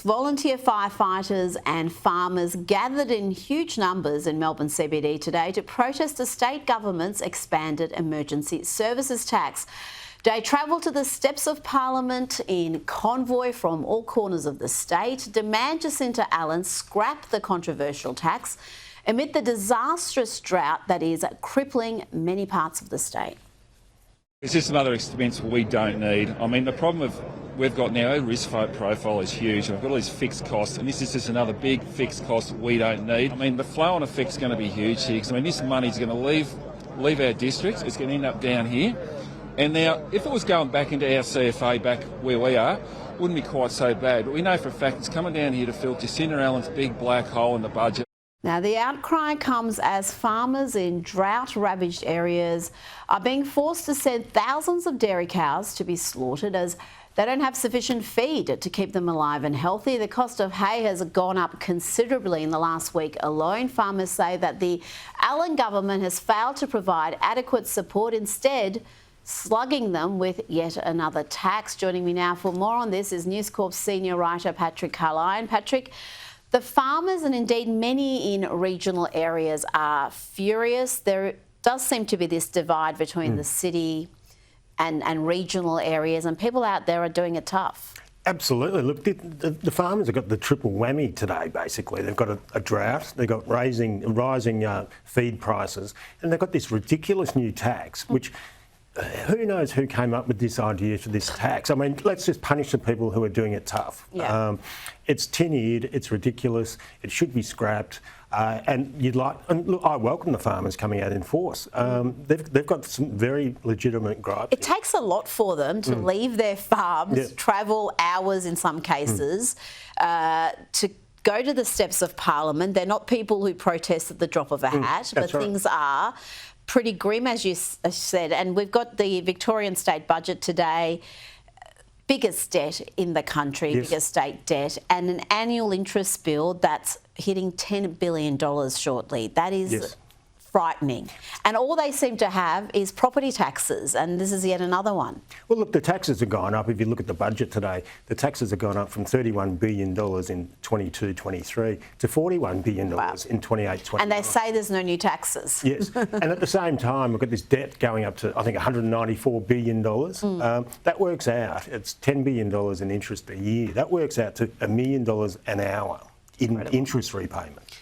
Volunteer firefighters and farmers gathered in huge numbers in Melbourne CBD today to protest the state government's expanded emergency services tax. They travelled to the steps of Parliament in convoy from all corners of the state to demand Jacinta Allan scrap the controversial tax amid the disastrous drought that is crippling many parts of the state. It's just another expense we don't need. I mean, the problem we've got now, our risk profile is huge. We've got all these fixed costs, and this is just another big fixed cost we don't need. I mean, the flow-on effect's going to be huge here. I mean, this money's going to leave our districts. It's going to end up down here. And now, if it was going back into our CFA back where we are, it wouldn't be quite so bad. But we know for a fact it's coming down here to fill Jacinta Allan's big black hole in the budget. Now, the outcry comes as farmers in drought-ravaged areas are being forced to send thousands of dairy cows to be slaughtered as they don't have sufficient feed to keep them alive and healthy. The cost of hay has gone up considerably in the last week alone. Farmers say that the Allan government has failed to provide adequate support, instead slugging them with yet another tax. Joining me now for more on this is News Corp senior writer Patrick Carlyon. Patrick, the farmers and indeed many in regional areas are furious. There does seem to be this divide between the city and regional areas, and people out there are doing it tough. Absolutely. Look, the farmers have got the triple whammy today, basically. They've got a drought, they've got rising feed prices, and they've got this ridiculous new tax, which who knows who came up with this idea for this tax? I mean, let's just punish the people who are doing it tough. Yeah. It's tin-eared, it's ridiculous, it should be scrapped. And look, I welcome the farmers coming out in force. They've got some very legitimate gripes. It takes a lot for them to leave their farms, travel hours in some cases, to go to the steps of Parliament. They're not people who protest at the drop of a hat, but right. Things are pretty grim, as you said. And we've got the Victorian state budget today, biggest debt in the country, biggest state debt, and an annual interest bill that's hitting $10 billion shortly. That is frightening. And all they seem to have is property taxes, and this is yet another one. Well, look, the taxes have gone up. If you look at the budget today, the taxes have gone up from $31 billion in 22-23 to $41 billion in 28-29. And they say there's no new taxes. Yes, and at the same time, we've got this debt going up to, I think, $194 billion. That works out. It's $10 billion in interest a year. That works out to $1 million an hour in interest repayment.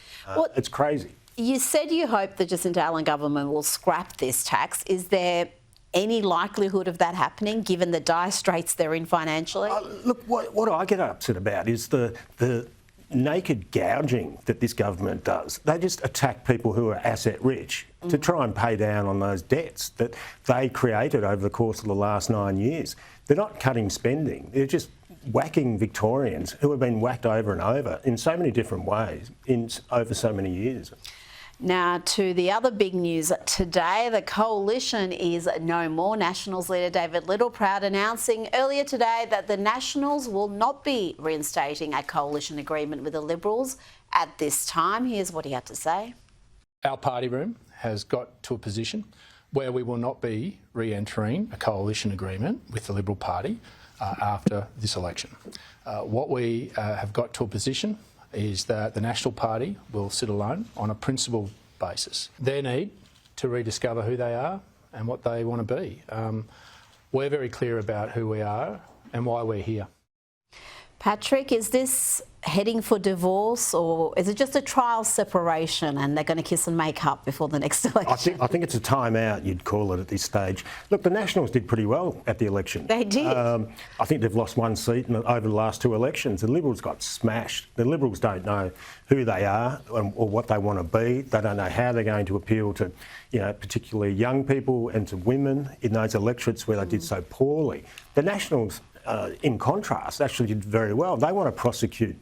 It's crazy. You said you hope the Jacinta Allan government will scrap this tax. Is there any likelihood of that happening, given the dire straits they're in financially? Look, what I get upset about is the naked gouging that this government does. They just attack people who are asset rich to try and pay down on those debts that they created over the course of the last 9 years. They're not cutting spending. They're just whacking Victorians who have been whacked over and over in so many different ways over so many years. Now to the other big news today, the coalition is no more. Nationals leader David Littleproud announcing earlier today that the Nationals will not be reinstating a coalition agreement with the Liberals at this time. Here's what he had to say. Our party room has got to a position where we will not be re-entering a coalition agreement with the Liberal Party after this election. What we have got to a position is that the National Party will sit alone on a principled basis. Their need to rediscover who they are and what they want to be. We're very clear about who we are and why we're here. Patrick, is this heading for divorce, or is it just a trial separation and they're going to kiss and make up before the next election? I think it's a time-out, you'd call it, at this stage. Look, the Nationals did pretty well at the election. They did. I think they've lost one seat over the last two elections. The Liberals got smashed. The Liberals don't know who they are or what they want to be. They don't know how they're going to appeal to, particularly young people and to women in those electorates where they did so poorly. The Nationals, in contrast, actually did very well. They want to prosecute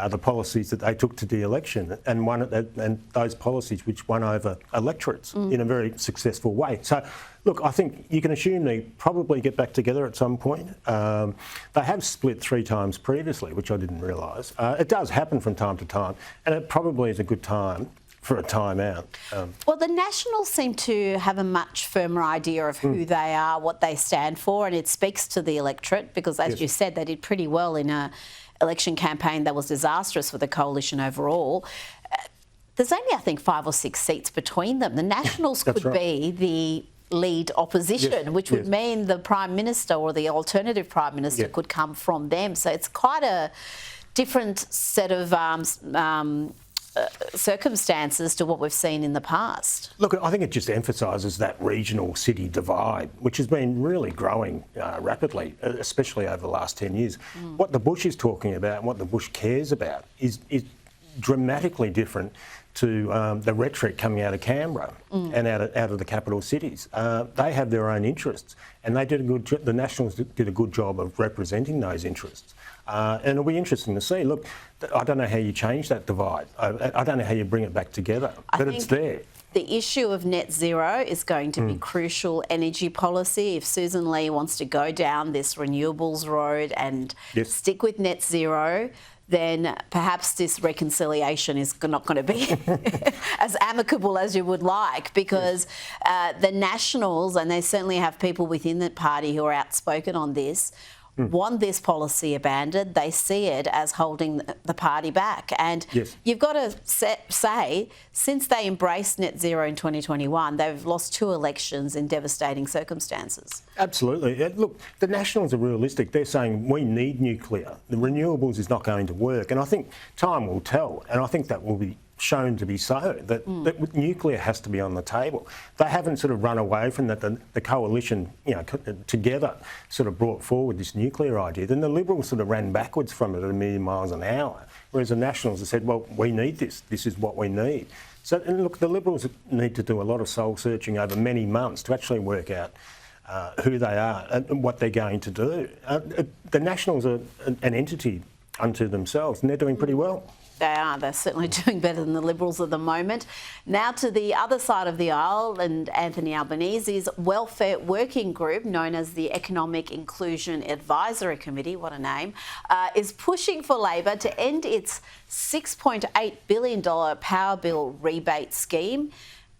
the policies that they took to the election and those policies which won over electorates in a very successful way. So, look, I think you can assume they probably get back together at some point. They have split 3 times previously, which I didn't realise. It does happen from time to time, and it probably is a good time for a time-out. Well, the Nationals seem to have a much firmer idea of who they are, what they stand for, and it speaks to the electorate because, as you said, they did pretty well in a election campaign that was disastrous for the coalition overall. There's only, I think, 5 or 6 seats between them. The Nationals could be the lead opposition, which would mean the Prime Minister or the alternative Prime Minister could come from them. So it's quite a different set of circumstances to what we've seen in the past. Look, I think it just emphasises that regional city divide, which has been really growing rapidly, especially over the last 10 years. What the Bush is talking about and what the Bush cares about is dramatically different to the rhetoric coming out of Canberra and out of the capital cities. They have their own interests, and they did the Nationals did a good job of representing those interests. And it'll be interesting to see. Look, I don't know how you change that divide. I don't know how you bring it back together, but it's there. The issue of net zero is going to be crucial energy policy. If Susan Lee wants to go down this renewables road and stick with net zero, then perhaps this reconciliation is not going to be as amicable as you would like, because the Nationals, and they certainly have people within the party who are outspoken on this, want this policy abandoned. They see it as holding the party back. And you've got to say, since they embraced net zero in 2021, they've lost 2 elections in devastating circumstances. Absolutely. Look, the Nationals are realistic. They're saying we need nuclear. The renewables is not going to work. And I think time will tell. And I think that will be shown to be so, that nuclear has to be on the table. They haven't sort of run away from that. The coalition, together sort of brought forward this nuclear idea. Then the Liberals sort of ran backwards from it at 1,000,000 miles an hour, whereas the Nationals have said, well, we need this. This is what we need. So, and look, the Liberals need to do a lot of soul searching over many months to actually work out who they are and what they're going to do. The Nationals are an entity unto themselves, and they're doing pretty well. They are. They're certainly doing better than the Liberals at the moment. Now to the other side of the aisle, and Anthony Albanese's welfare working group, known as the Economic Inclusion Advisory Committee, what a name, is pushing for Labor to end its $6.8 billion power bill rebate scheme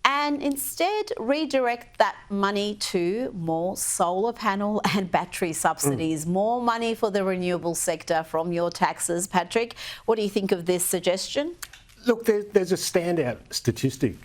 and instead redirect that money to more solar panel and battery subsidies, more money for the renewable sector from your taxes. Patrick, what do you think of this suggestion? Look, there's a standout statistic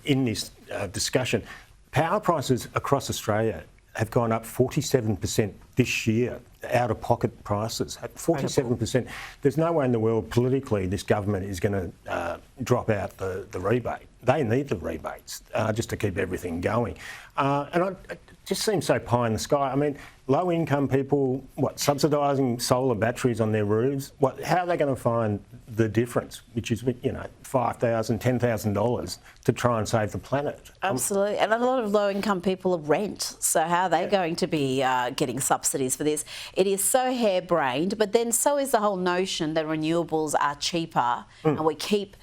in this discussion. Power prices across Australia have gone up 47% this year, out-of-pocket prices, 47%. There's no way in the world politically this government is going to drop out the rebate. They need the rebates just to keep everything going. And it just seems so pie in the sky. I mean, low-income people, subsidising solar batteries on their roofs? How are they going to find the difference, which is, $5,000, $10,000 to try and save the planet? Absolutely. And a lot of low-income people rent. So how are they going to be getting subsidies for this? It is so harebrained, but then so is the whole notion that renewables are cheaper and we keep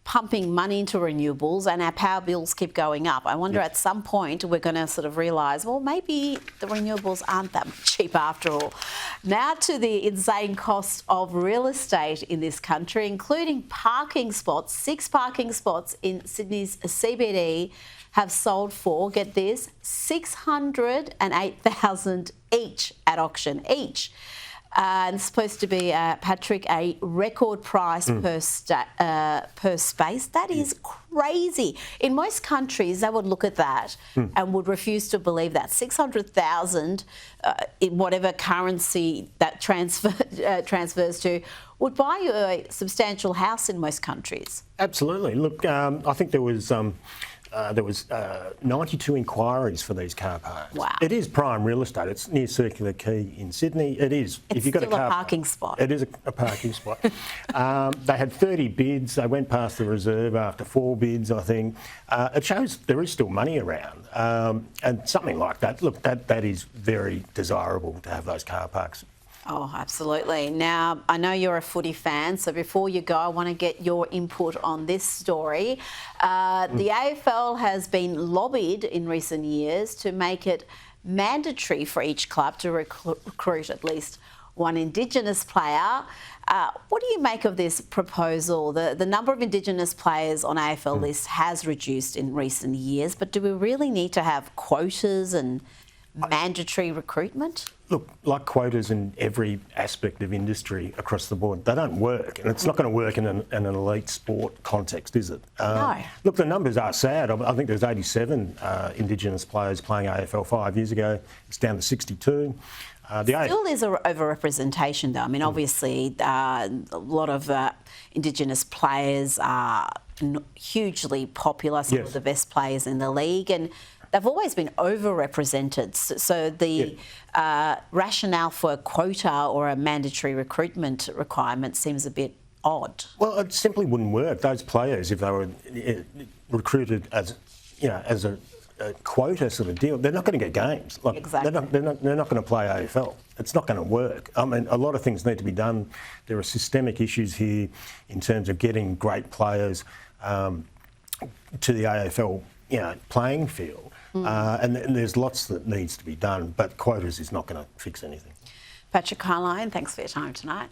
pumping money into renewables and our power bills keep going up. I wonder at some point we're going to sort of realise, well, maybe the renewables aren't that cheap after all. Now to the insane cost of real estate in this country, including parking spots. 6 parking spots in Sydney's CBD have sold for, get this, $608,000 each at auction, each. And it's supposed to be, Patrick, a record price per space. That is crazy. In most countries, they would look at that and would refuse to believe that. 600,000 in whatever currency that transfers to would buy you a substantial house in most countries. Absolutely. Look, I think there was 92 inquiries for these car parks. Wow. It is prime real estate. It's near Circular Quay in Sydney. It is. It's still a parking spot. It is a parking spot. They had 30 bids. They went past the reserve after 4 bids, I think. It shows there is still money around. And something like that, look, that is very desirable to have those car parks. Oh, absolutely. Now, I know you're a footy fan, so before you go, I want to get your input on this story. The AFL has been lobbied in recent years to make it mandatory for each club to recruit at least one Indigenous player. What do you make of this proposal? The number of Indigenous players on AFL lists has reduced in recent years, but do we really need to have quotas and mandatory recruitment? look, like quotas in every aspect of industry across the board, they don't work, and it's not going to work in an elite sport context, is it? No. Look, the numbers are sad. I think there's 87 Indigenous players playing AFL 5 years ago. It's down to 62. Still is an overrepresentation, though. I mean, obviously, a lot of Indigenous players are hugely popular, some of the best players in the league, and they've always been overrepresented. So the rationale for a quota or a mandatory recruitment requirement seems a bit odd. Well, it simply wouldn't work. Those players, if they were recruited as, as a quota sort of deal, they're not going to get games. Like, exactly. They're not going to play AFL. It's not going to work. I mean, a lot of things need to be done. There are systemic issues here in terms of getting great players to the AFL, playing field. And there's lots that needs to be done, but quotas is not going to fix anything. Patrick Carlyon, thanks for your time tonight.